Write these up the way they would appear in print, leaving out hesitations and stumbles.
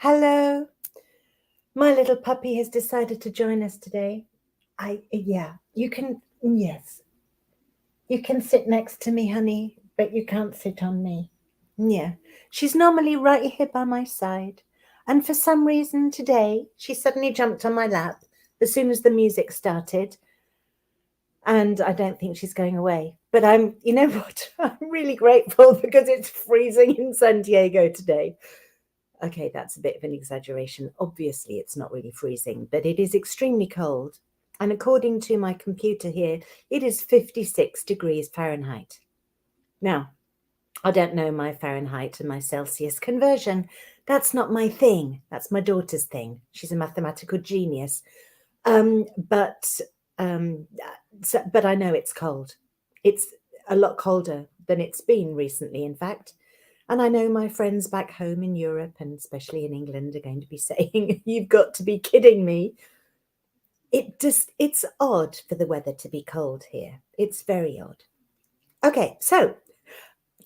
Hello. My little puppy has decided to join us today. Yes. You can sit next to me, honey, but you can't sit on me. Yeah. She's normally right here by my side. And for some reason today, she suddenly jumped on my lap as soon as the music started. And I don't think she's going away. But you know what? I'm really grateful because it's freezing in San Diego today. Okay, that's a bit of an exaggeration. Obviously, it's not really freezing, but it is extremely cold. And according to my computer here, it is 56 degrees Fahrenheit. Now, I don't know my Fahrenheit and my Celsius conversion. That's not my thing. That's my daughter's thing. She's a mathematical genius. But I know it's cold. It's a lot colder than it's been recently, in fact. And I know my friends back home in Europe and especially in England are going to be saying, you've got to be kidding me. It's odd for the weather to be cold here. It's very odd. Okay, so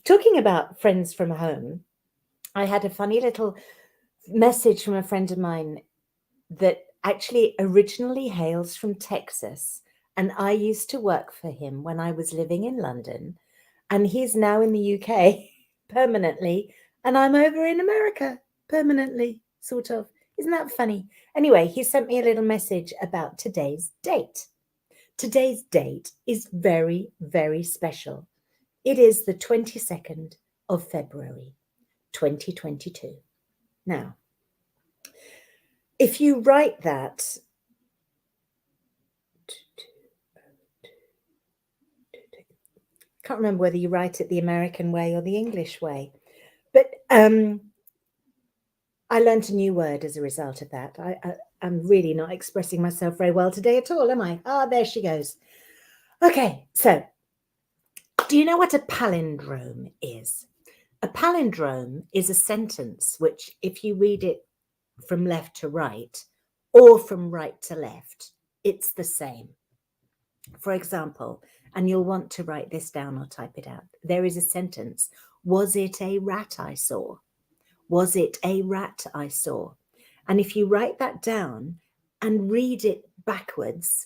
talking about friends from home, I had a funny little message from a friend of mine that actually originally hails from Texas. And I used to work for him when I was living in London. And he's now in the UK permanently. And I'm over in America permanently, sort of. Isn't that funny? Anyway, he sent me a little message about today's date. Today's date is very, very special. It is the 22nd of February, 2022. Now, if you write that, can't remember whether you write it the American way or the English way, but I learned a new word as a result of that. I'm really not expressing myself very well today at all, am I? Ah, there she goes. Okay, so do you know what a palindrome is? A palindrome is a sentence which, if you read it from left to right or from right to left, it's the same. For example, and you'll want to write this down or type it out. There is a sentence. Was it a rat I saw? Was it a rat I saw? And if you write that down and read it backwards,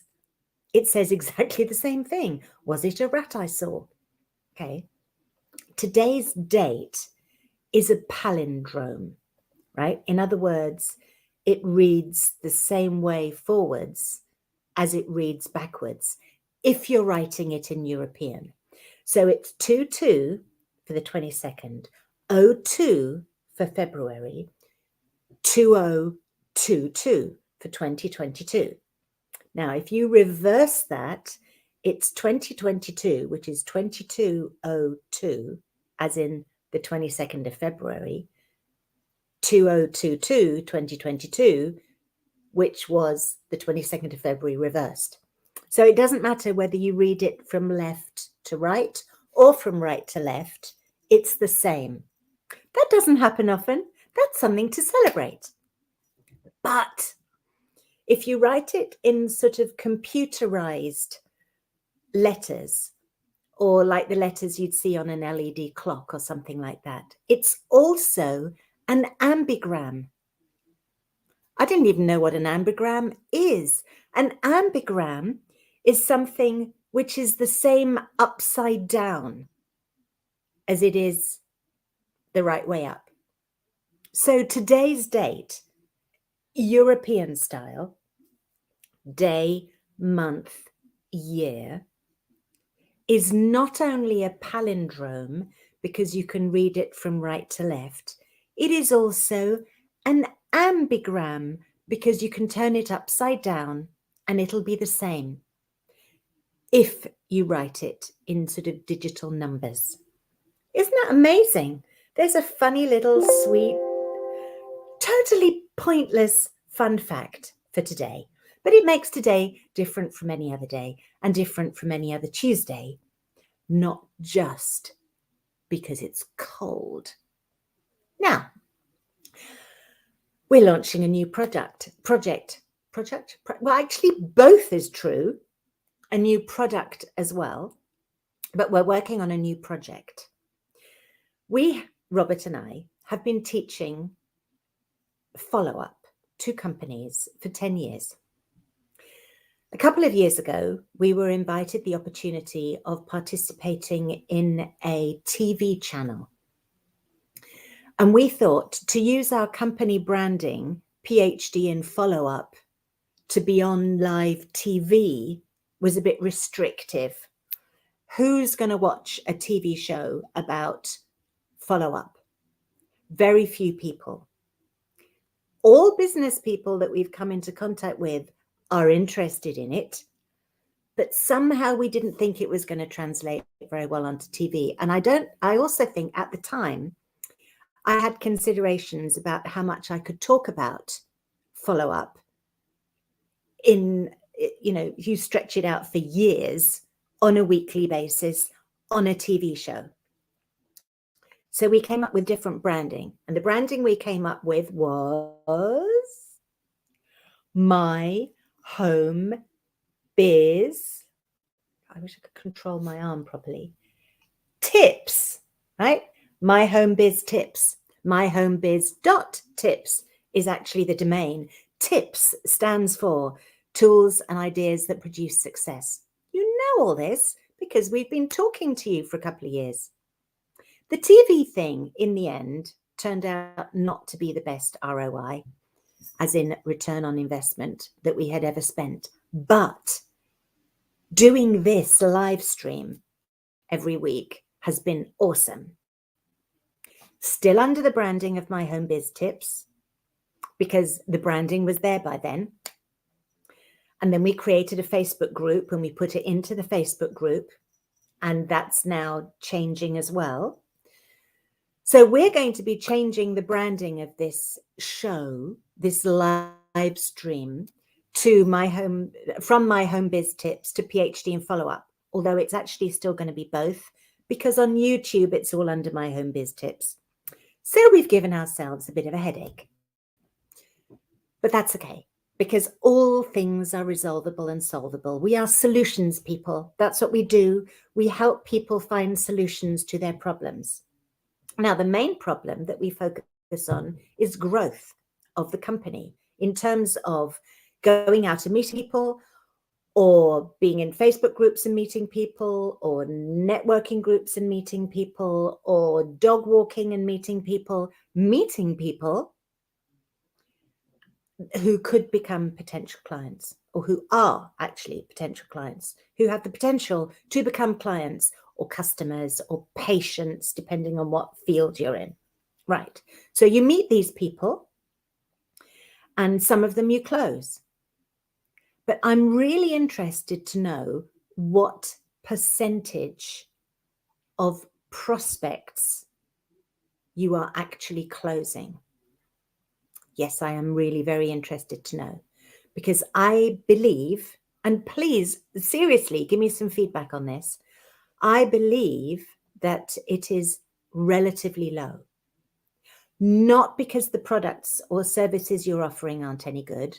it says exactly the same thing. Was it a rat I saw? Okay. Today's date is a palindrome, right? In other words, it reads the same way forwards as it reads backwards if you're writing it in European. So it's 22 for the 22nd, 02 for February, 2022 for 2022. Now, if you reverse that, it's 2022, which is 2202, as in the 22nd of February, 2022, 2022, which was the 22nd of February reversed. So it doesn't matter whether you read it from left to right or from right to left, it's the same. That doesn't happen often. That's something to celebrate. But if you write it in sort of computerized letters, or like the letters you'd see on an LED clock or something like that, it's also an ambigram. I didn't even know what an ambigram is. An ambigram is something which is the same upside down as it is the right way up. So today's date, European style, day, month, year, is not only a palindrome because you can read it from right to left, it is also an ambigram because you can turn it upside down and it'll be the same if you write it in sort of digital numbers. Isn't that amazing? There's a funny little sweet, totally pointless fun fact for today. But it makes today different from any other day and different from any other Tuesday, not just because it's cold. Now, we're launching a new project. Well, actually, both is true, a new product as well, but we're working on a new project. We, Robert and I, have been teaching follow-up to companies for 10 years. A couple of years ago, we were invited the opportunity of participating in a TV channel. And we thought to use our company branding, PhD in follow-up, to be on live TV was a bit restrictive. Who's going to watch a TV show about follow-up? Very few people. All business people that we've come into contact with are interested in it, but somehow we didn't think it was going to translate very well onto TV. And I also think at the time, I had considerations about how much I could talk about follow-up in, if you stretch it out for years on a weekly basis on a TV show. So we came up with different branding, and the branding we came up with was My Home Biz. I wish I could control my arm properly. Tips, right? My Home Biz Tips. myhomebiz.tips is actually the domain. Tips stands for tools and ideas that produce success. You know all this because we've been talking to you for a couple of years. The TV thing, in the end, turned out not to be the best ROI, as in return on investment, that we had ever spent. But doing this live stream every week has been awesome. Still under the branding of My Home Biz Tips, because the branding was there by then. And then we created a Facebook group and we put it into the Facebook group, and that's now changing as well. So we're going to be changing the branding of this show, this live stream, from My Home Biz Tips to PhD in follow-up, although it's actually still going to be both, because on YouTube it's all under My Home Biz Tips. So we've given ourselves a bit of a headache. But that's okay, because all things are resolvable and solvable. We are solutions people. That's what we do. We help people find solutions to their problems. Now, the main problem that we focus on is growth of the company in terms of going out and meeting people, or being in Facebook groups and meeting people, or networking groups and meeting people, or dog walking and meeting people who could become potential clients, or who are actually potential clients, who have the potential to become clients or customers or patients, depending on what field you're in. Right. So you meet these people and some of them you close. But I'm really interested to know what percentage of prospects you are actually closing. Yes, I am really very interested to know, because I believe, and please, seriously, give me some feedback on this. I believe that it is relatively low. Not because the products or services you're offering aren't any good,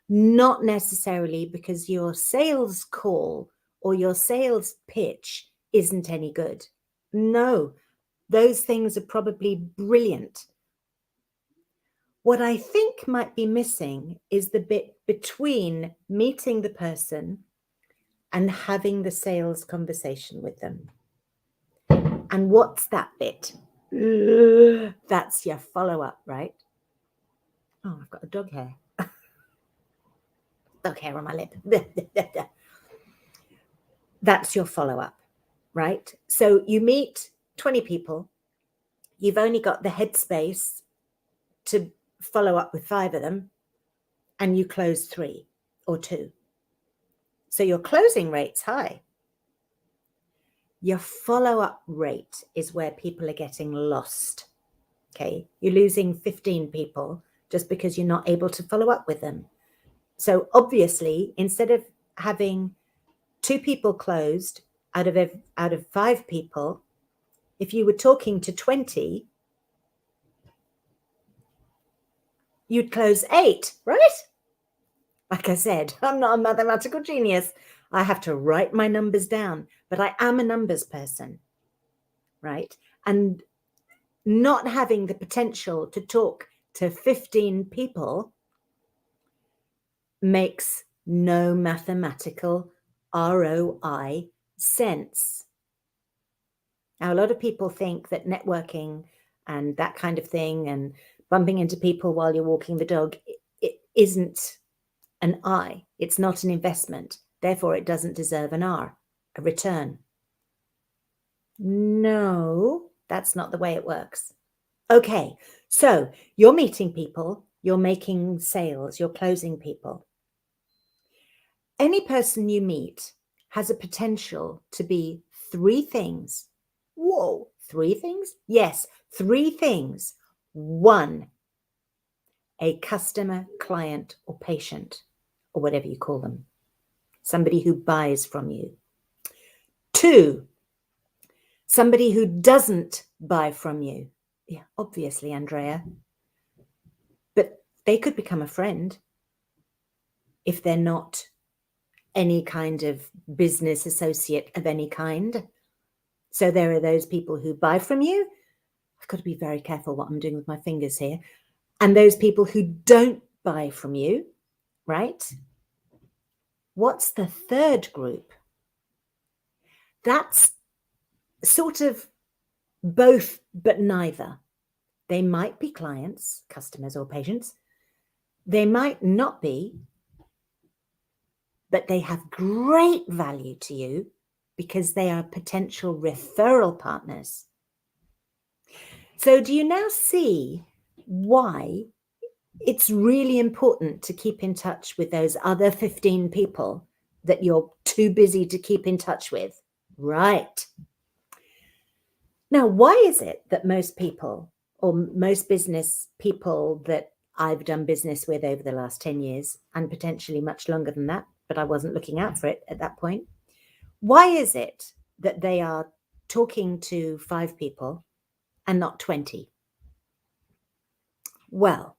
not necessarily because your sales call or your sales pitch isn't any good. No, those things are probably brilliant. What I think might be missing is the bit between meeting the person and having the sales conversation with them. And what's that bit? That's your follow-up, right? Oh, I've got a dog hair. Dog hair on my lip. That's your follow-up, right? So you meet 20 people. You've only got the headspace to follow up with 5 of them, and you close 3 or 2. So your closing rate's high. Your follow-up rate is where people are getting lost. Okay, you're losing 15 people just because you're not able to follow up with them. So obviously, instead of having 2 people closed out of 5 people, if you were talking to 20, you'd close 8, right? Like I said, I'm not a mathematical genius. I have to write my numbers down, but I am a numbers person, right? And not having the potential to talk to 15 people makes no mathematical ROI sense. Now, a lot of people think that networking and that kind of thing and bumping into people while you're walking the dog, it isn't an I. It's not an investment. Therefore, it doesn't deserve an R, a return. No, that's not the way it works. Okay, so you're meeting people, you're making sales, you're closing people. Any person you meet has a potential to be three things. Whoa, three things? Yes, three things. One, a customer, client, or patient, or whatever you call them. Somebody who buys from you. Two, somebody who doesn't buy from you. Yeah, obviously, Andrea. But they could become a friend if they're not any kind of business associate of any kind. So there are those people who buy from you. I've got to be very careful what I'm doing with my fingers here. And those people who don't buy from you, right? What's the third group? That's sort of both, but neither. They might be clients, customers, or patients. They might not be, but they have great value to you because they are potential referral partners. So do you now see why it's really important to keep in touch with those other 15 people that you're too busy to keep in touch with? Right. Now, why is it that most people, or most business people that I've done business with over the last 10 years, and potentially much longer than that, but I wasn't looking out for it at that point. Why is it that they are talking to 5 people and not 20? Well,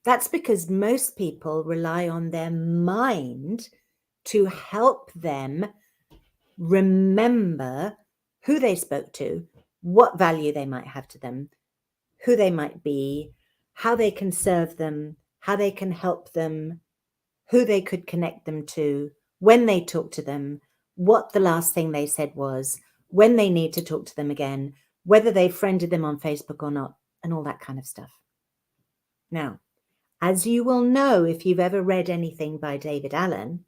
that's because most people rely on their mind to help them remember who they spoke to, what value they might have to them, who they might be, how they can serve them, how they can help them, who they could connect them to, when they talk to them, what the last thing they said was, when they need to talk to them again, whether they friended them on Facebook or not, and all that kind of stuff. Now, as you will know if you've ever read anything by David Allen,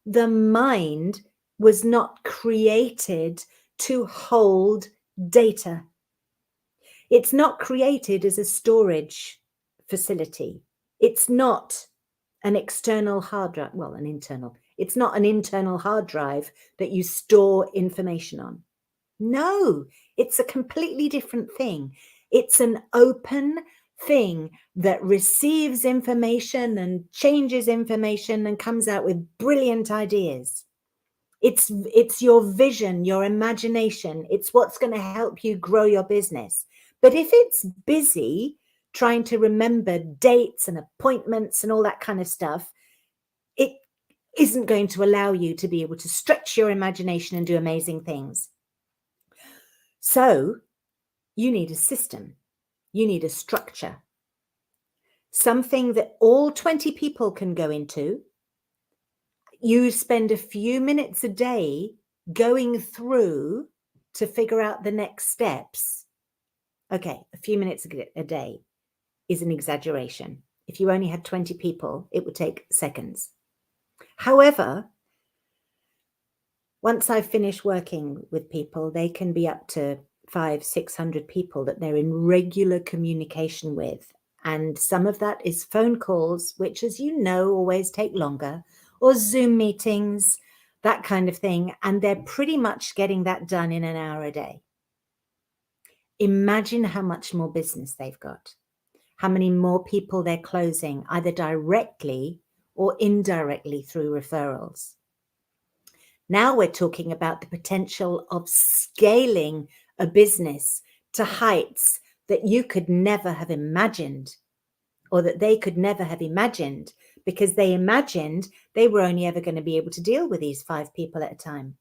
the mind was not created to hold data. It's not created as a storage facility. It's not an external hard drive, well, an internal. It's not an internal hard drive that you store information on. No, it's a completely different thing. It's an open thing that receives information and changes information and comes out with brilliant ideas. It's your vision, your imagination. It's what's going to help you grow your business. But if it's busy trying to remember dates and appointments and all that kind of stuff, it isn't going to allow you to be able to stretch your imagination and do amazing things. So you need a system. You need a structure. Something that all 20 people can go into. You spend a few minutes a day going through to figure out the next steps. Okay, a few minutes a day is an exaggeration. If you only had 20 people, it would take seconds. However, once I've finished working with people, they can be up to 500-600 people that they're in regular communication with. And some of that is phone calls, which, as you know, always take longer, or Zoom meetings, that kind of thing. And they're pretty much getting that done in an hour a day. Imagine how much more business they've got, how many more people they're closing, either directly or indirectly through referrals. Now we're talking about the potential of scaling a business to heights that you could never have imagined, or that they could never have imagined, because they imagined they were only ever going to be able to deal with these 5 people at a time,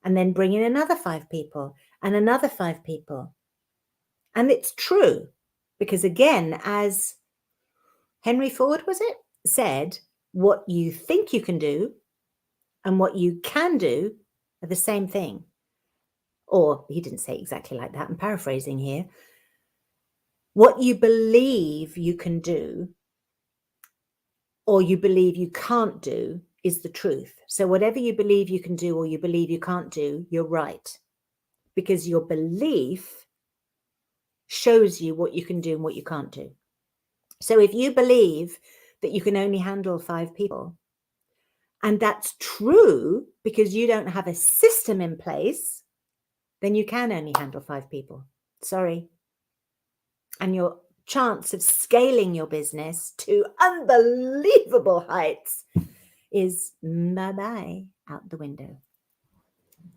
and then bring in another 5 people and another 5 people. And it's true, because again, as Henry Ford, was it, said what you think you can do and what you can do are the same thing. Or he didn't say exactly like that. I'm paraphrasing here. What you believe you can do or you believe you can't do is the truth. So whatever you believe you can do or you believe you can't do, you're right. Because your belief shows you what you can do and what you can't do. So if you believe that you can only handle 5 people, and that's true because you don't have a system in place, then you can only handle 5 people. Sorry. And your chance of scaling your business to unbelievable heights is bye-bye out the window.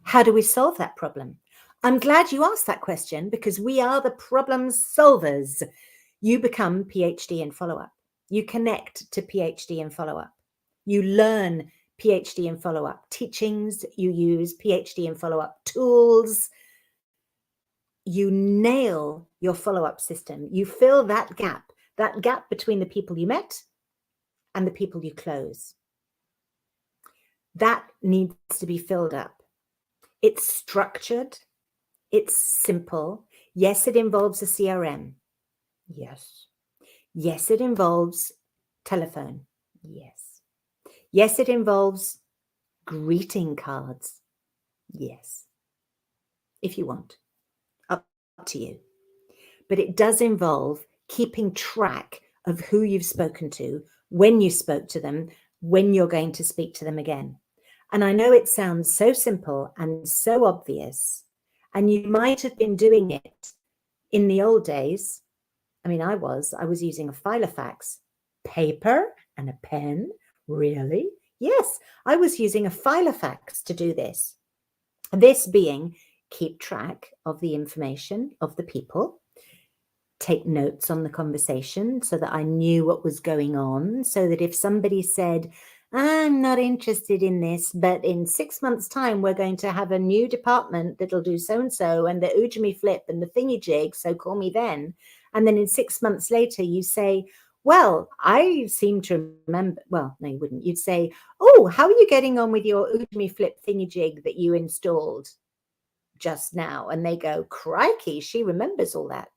How do we solve that problem? I'm glad you asked that question because we are the problem solvers. You become PhD in follow-up. You connect to PhD in follow-up. You learn PhD in follow-up teachings. You use PhD in follow-up tools. You nail your follow-up system. You fill that gap between the people you met and the people you close. That needs to be filled up. It's structured. It's simple. Yes, it involves a CRM. Yes. Yes, it involves telephone. Yes. Yes, it involves greeting cards. Yes. If you want. Up to you. But it does involve keeping track of who you've spoken to, when you spoke to them, when you're going to speak to them again. And I know it sounds so simple and so obvious, and you might have been doing it in the old days. I mean, I was using a filofax, paper and a pen. Really? Yes, I was using a filofax to do this. This being keep track of the information of the people, take notes on the conversation so that I knew what was going on, so that if somebody said, I'm not interested in this, but in 6 months' time, we're going to have a new department that'll do so-and-so and the Ujimi flip and the thingy jig, so call me then. And then in 6 months later, you say, well, I seem to remember, well, no, you wouldn't. You'd say, oh, how are you getting on with your Ujimi flip thingy jig that you installed just now? And they go, crikey, she remembers all that.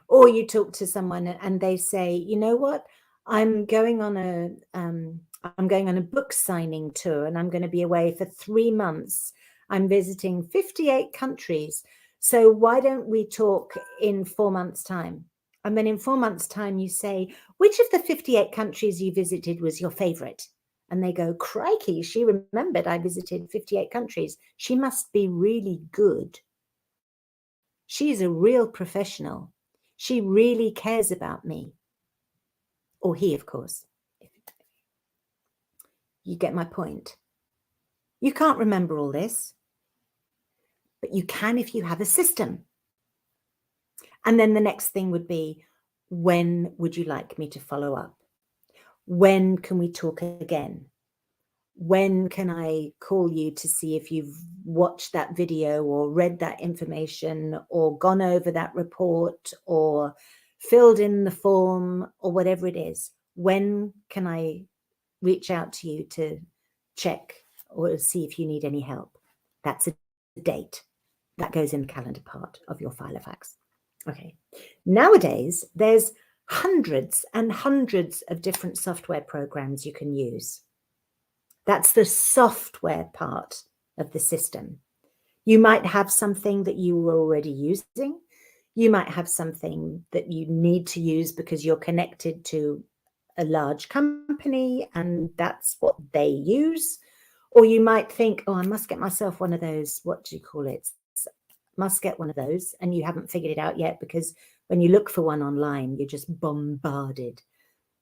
Or you talk to someone and they say, you know what? I'm going on a book signing tour and I'm going to be away for 3 months. I'm visiting 58 countries. So why don't we talk in 4 months' time? And then in 4 months' time, you say, which of the 58 countries you visited was your favorite? And they go, crikey, she remembered I visited 58 countries. She must be really good. She's a real professional. She really cares about me. Or he, of course. You get my point. You can't remember all this, but you can if you have a system. And then the next thing would be, when would you like me to follow up? When can we talk again? When can I call you to see if you've watched that video or read that information or gone over that report or filled in the form or whatever it is? When can I reach out to you to check or see if you need any help? That's a date. That goes in the calendar part of your filofax. Okay. Nowadays, there's hundreds and hundreds of different software programs you can use. That's the software part of the system. You might have something that you were already using. You might have something that you need to use because you're connected to a large company and that's what they use. Or you might think, oh, I must get myself one of those, what do you call it? Must get one of those. And you haven't figured it out yet because when you look for one online, you're just bombarded.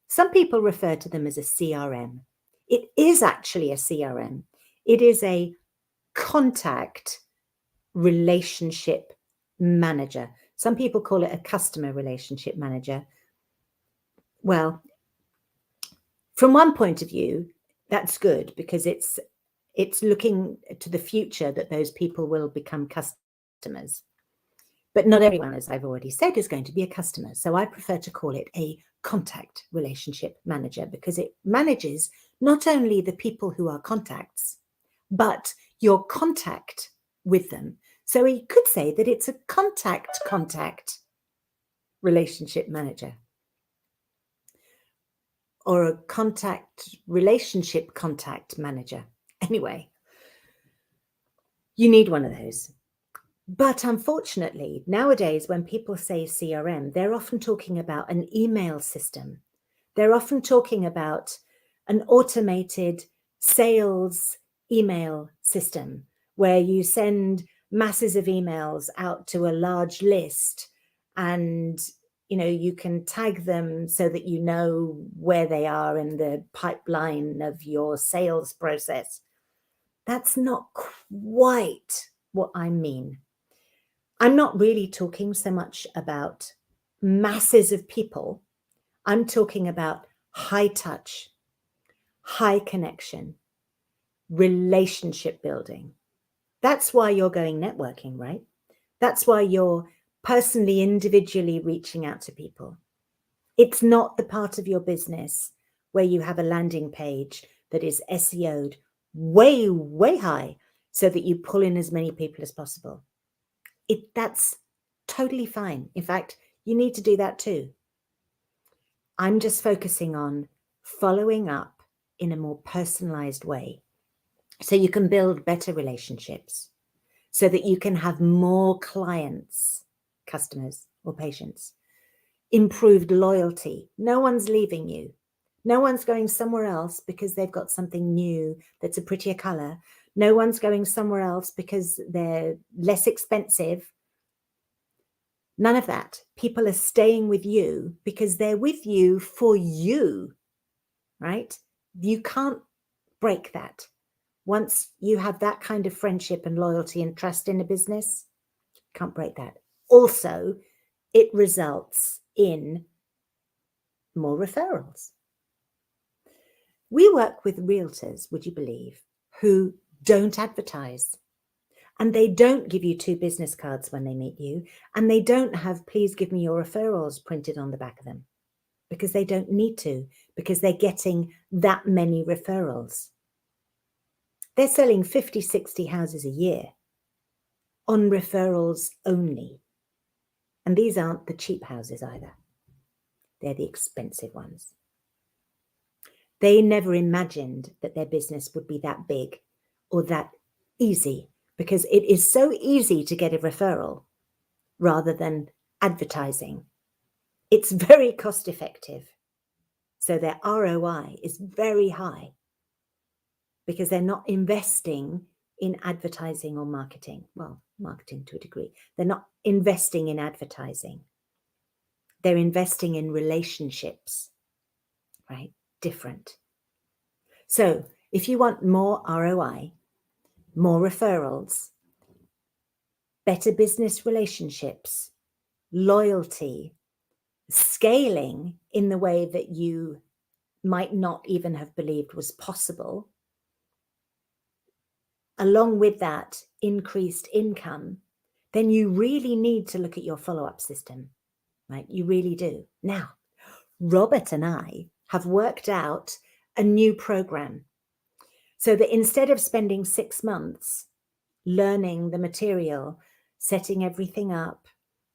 Some people refer to them as a CRM. It is actually a CRM. It is a contact relationship manager. Some people call it a customer relationship manager. Well, from one point of view, that's good because it's looking to the future that those people will become customers. But not everyone, as I've already said, is going to be a customer. So I prefer to call it a contact relationship manager, because it manages not only the people who are contacts, but your contact with them. So you could say that it's a contact relationship manager, or a contact manager. Anyway, you need one of those. But unfortunately, nowadays, when people say CRM, they're often talking about an email system. They're often talking about an automated sales email system where you send masses of emails out to a large list, and you can tag them so that you know where they are in the pipeline of your sales process. That's not quite what I mean. I'm not really talking so much about masses of people. I'm talking about high touch, high connection, relationship building. That's why you're going networking, right? That's why you're personally, individually reaching out to people. It's not the part of your business where you have a landing page that is SEO'd way, way high so that you pull in as many people as possible. That's totally fine. In fact, you need to do that too. I'm just focusing on following up in a more personalized way so you can build better relationships, so that you can have more clients, customers or patients, improved loyalty. No one's leaving you. No one's going somewhere else because they've got something new that's a prettier color. No one's going somewhere else because they're less expensive. None of that. People are staying with you because they're with you for you, right? You can't break that. Once you have that kind of friendship and loyalty and trust in a business, can't break that. Also, it results in more referrals. We work with realtors, would you believe, who don't advertise. And they don't give you 2 business cards when they meet you. And they don't have, please give me your referrals printed on the back of them, because they don't need to, because they're getting that many referrals. They're selling 50, 60 houses a year on referrals only. And these aren't the cheap houses either. They're the expensive ones. They never imagined that their business would be that big or that easy, because it is so easy to get a referral rather than advertising. It's very cost effective. So their ROI is very high because they're not investing in advertising or marketing. Well, marketing to a degree. They're not investing in advertising. They're investing in relationships, right? Different. So if you want more ROI, more referrals, better business relationships, loyalty, scaling in the way that you might not even have believed was possible, along with that increased income, then you really need to look at your follow-up system, right? You really do. Now, Robert and I have worked out a new program so that instead of spending 6 months learning the material, setting everything up,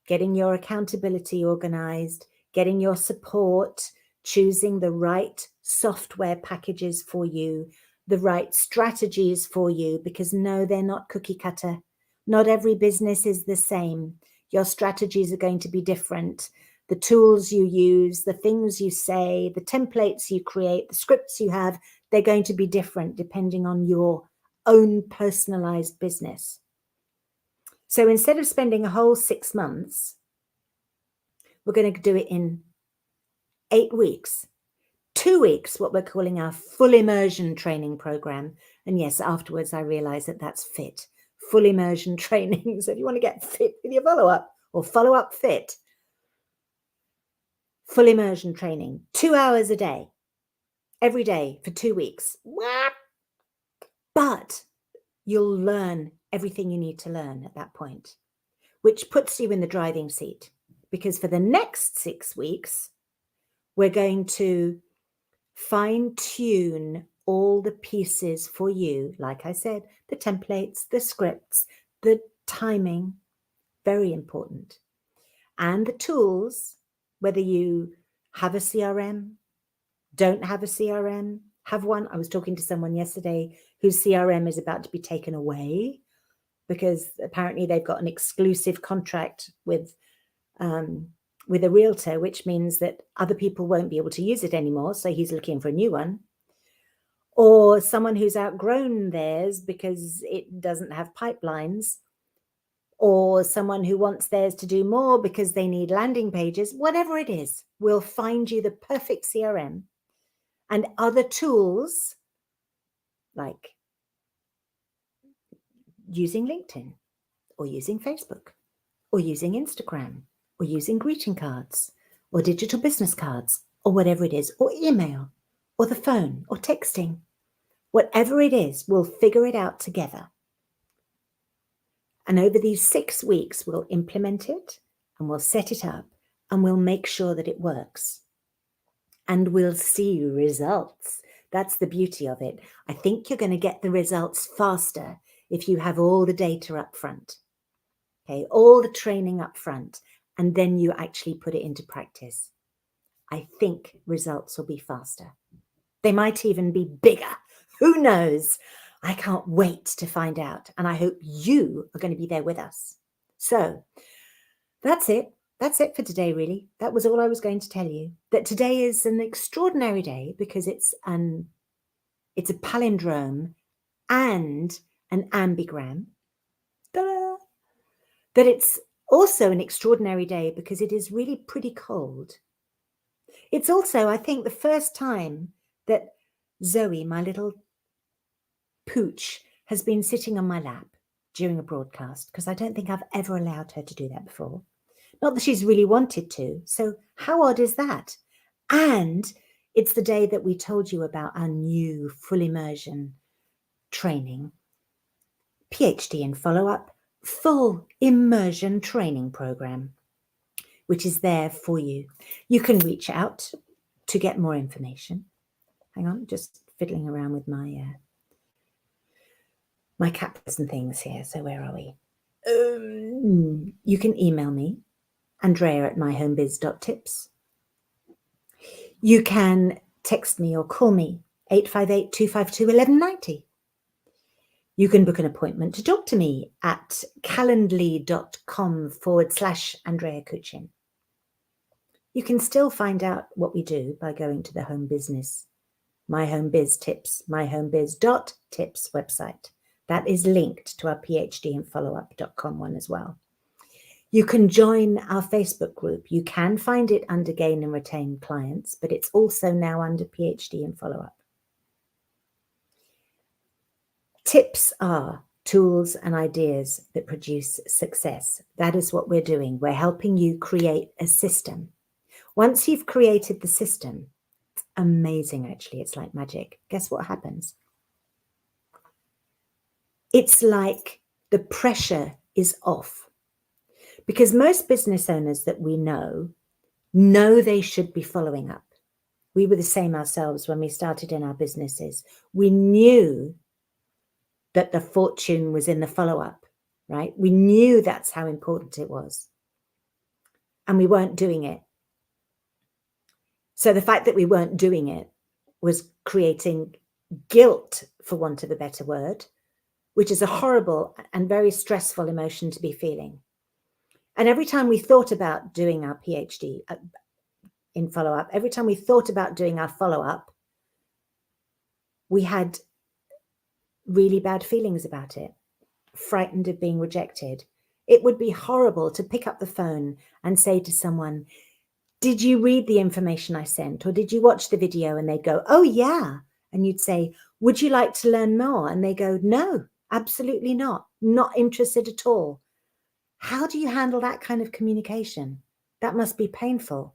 getting your accountability organized, getting your support, choosing the right software packages for you, the right strategies for you, because no, they're not cookie cutter. Not every business is the same. Your strategies are going to be different. The tools you use, the things you say, the templates you create, the scripts you have, they're going to be different depending on your own personalized business. So instead of spending a whole 6 months, we're going to do it in 8 weeks. 2 weeks, what we're calling our full immersion training program. And yes, afterwards I realized that that's fit. Full immersion training. So if you want to get fit with your follow-up or follow-up fit, full immersion training, 2 hours a day, every day for 2 weeks. But you'll learn everything you need to learn at that point, which puts you in the driving seat, because for the next 6 weeks, We're going to fine-tune all the pieces for you. Like I said, the templates, the scripts, the timing, very important. And the tools, whether you have a CRM, don't have a CRM, have one. I was talking to someone yesterday whose CRM is about to be taken away because apparently they've got an exclusive contract with a realtor, which means that other people won't be able to use it anymore. So he's looking for a new one. Or someone who's outgrown theirs because it doesn't have pipelines, or someone who wants theirs to do more because they need landing pages. Whatever it is, we'll find you the perfect CRM and other tools like using LinkedIn or using Facebook or using Instagram or using greeting cards or digital business cards or whatever it is, or email or the phone or texting. Whatever it is, we'll figure it out together. And over these 6 weeks, we'll implement it and we'll set it up and we'll make sure that it works. And we'll see results. That's the beauty of it. I think you're going to get the results faster if you have all the data up front, okay, all the training up front, and then you actually put it into practice. I think results will be faster. They might even be bigger. Who knows? I can't wait to find out. And I hope you are going to be there with us. So that's it. That's it for today, really. That was all I was going to tell you. That today is an extraordinary day because it's a palindrome and an ambigram. Ta-da! That it's also an extraordinary day because it is really pretty cold. It's also, I think, the first time that Zoe, my little pooch, has been sitting on my lap during a broadcast, because I don't think I've ever allowed her to do that before. Not that she's really wanted to. So how odd is that? And it's the day that we told you about our new full immersion training, PhD in follow-up, full immersion training program, which is there for you. You can reach out to get more information. Hang on, just fiddling around with my my captures and things here. So where are we? You can email me, andrea@myhomebiz.tips. You can text me or call me, 858-252-1190. You can book an appointment to talk to me at calendly.com/Andrea Kuchin. You can still find out what we do by going to the Home Business, My Home Biz Tips, myhomebiz.tips website. That is linked to our PhD and follow-up.com one as well. You can join our Facebook group. You can find it under Gain and Retain Clients, but it's also now under PhD and follow-up. Tips are tools and ideas that produce success. That is what we're doing. We're helping you create a system. Once you've created the system, it's amazing, actually. It's like magic. Guess what happens? It's like the pressure is off. Because most business owners that we know they should be following up. We were the same ourselves when we started in our businesses. We knew that the fortune was in the follow-up, right? We knew that's how important it was. And we weren't doing it. So the fact that we weren't doing it was creating guilt, for want of a better word, which is a horrible and very stressful emotion to be feeling. And every time we thought about doing our PhD in follow-up, every time we thought about doing our follow-up, we had really bad feelings about it, frightened of being rejected. It would be horrible to pick up the phone and say to someone, did you read the information I sent? Or did you watch the video? And they'd go, oh, yeah. And you'd say, would you like to learn more? And they go, no, absolutely not. Not interested at all. How do you handle that kind of communication? That must be painful.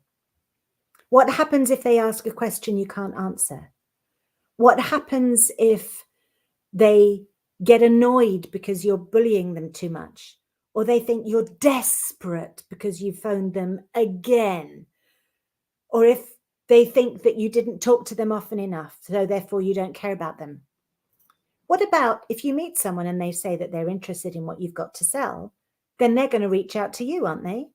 What happens if they ask a question you can't answer? What happens if they get annoyed because you're bullying them too much? Or they think you're desperate because you phoned them again? Or if They think that you didn't talk to them often enough, so therefore you don't care about them. What about if you meet someone and they say that they're interested in what you've got to sell, then they're going to reach out to you, aren't they?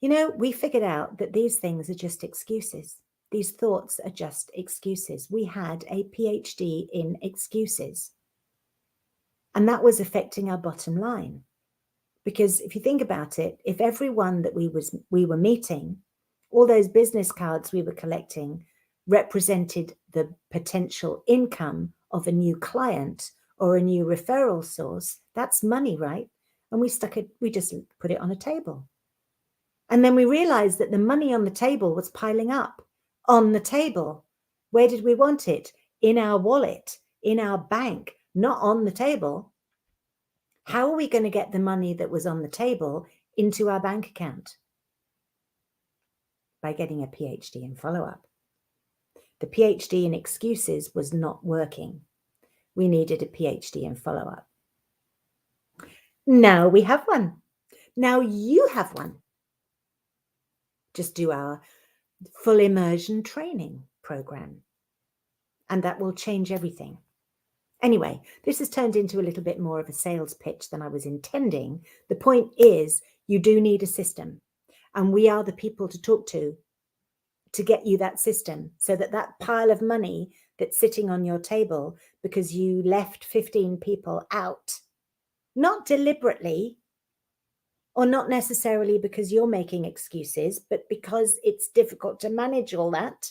You know, we figured out that these things are just excuses. These thoughts are just excuses. We had a PhD in excuses. And that was affecting our bottom line. Because if you think about it, if everyone that we were meeting, all those business cards we were collecting represented the potential income of a new client or a new referral source, that's money, right? And we just put it on a table. And then we realized that the money on the table was piling up on the table. Where did we want it? In our wallet, in our bank, not on the table. How are we going to get the money that was on the table into our bank account? By getting a PhD in follow-up. The PhD in excuses was not working. We needed a PhD in follow-up. Now we have one. Now you have one. Just do our full immersion training program. And that will change everything. Anyway, this has turned into a little bit more of a sales pitch than I was intending. The point is, you do need a system. And we are the people to talk to get you that system, so that that pile of money that's sitting on your table because you left 15 people out, not deliberately, or not necessarily because you're making excuses, but because it's difficult to manage all that.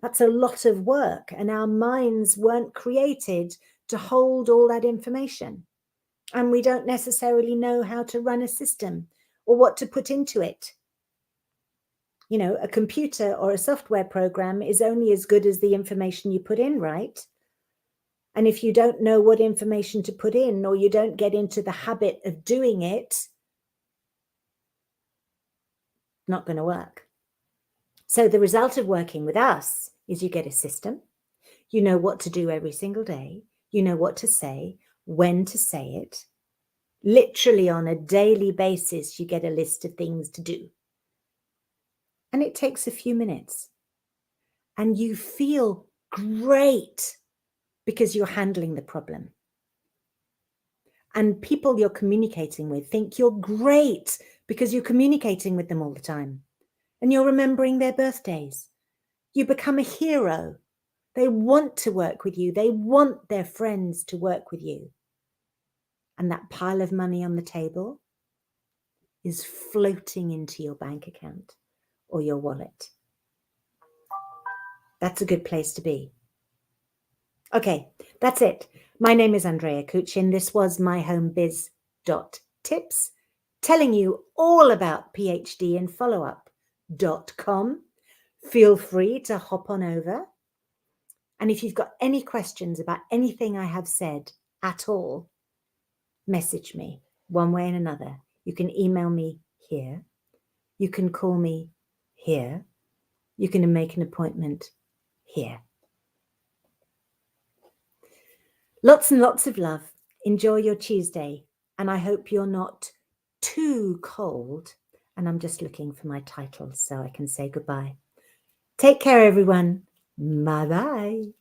That's a lot of work, and our minds weren't created to hold all that information. And we don't necessarily know how to run a system or what to put into it. You know, a computer or a software program is only as good as the information you put in, right? And if you don't know what information to put in, or you don't get into the habit of doing it, not going to work. So the result of working with us is you get a system. You know what to do every single day. You know what to say, when to say it. Literally on a daily basis, you get a list of things to do. And it takes a few minutes. And you feel great because you're handling the problem. And people you're communicating with think you're great because you're communicating with them all the time. And you're remembering their birthdays. You become a hero. They want to work with you. They want their friends to work with you. And that pile of money on the table is floating into your bank account or your wallet. That's a good place to be. Okay, that's it. My name is Andrea Kuchin. This was myhomebiz.tips, telling you all about PhDinfollowup.com. Feel free to hop on over. And if you've got any questions about anything I have said at all, message me one way and another. You can email me here. You can call me here. You can make an appointment here. Lots and lots of love. Enjoy your Tuesday. And I hope you're not too cold. And I'm just looking for my title so I can say goodbye. Take care, everyone. Bye-bye.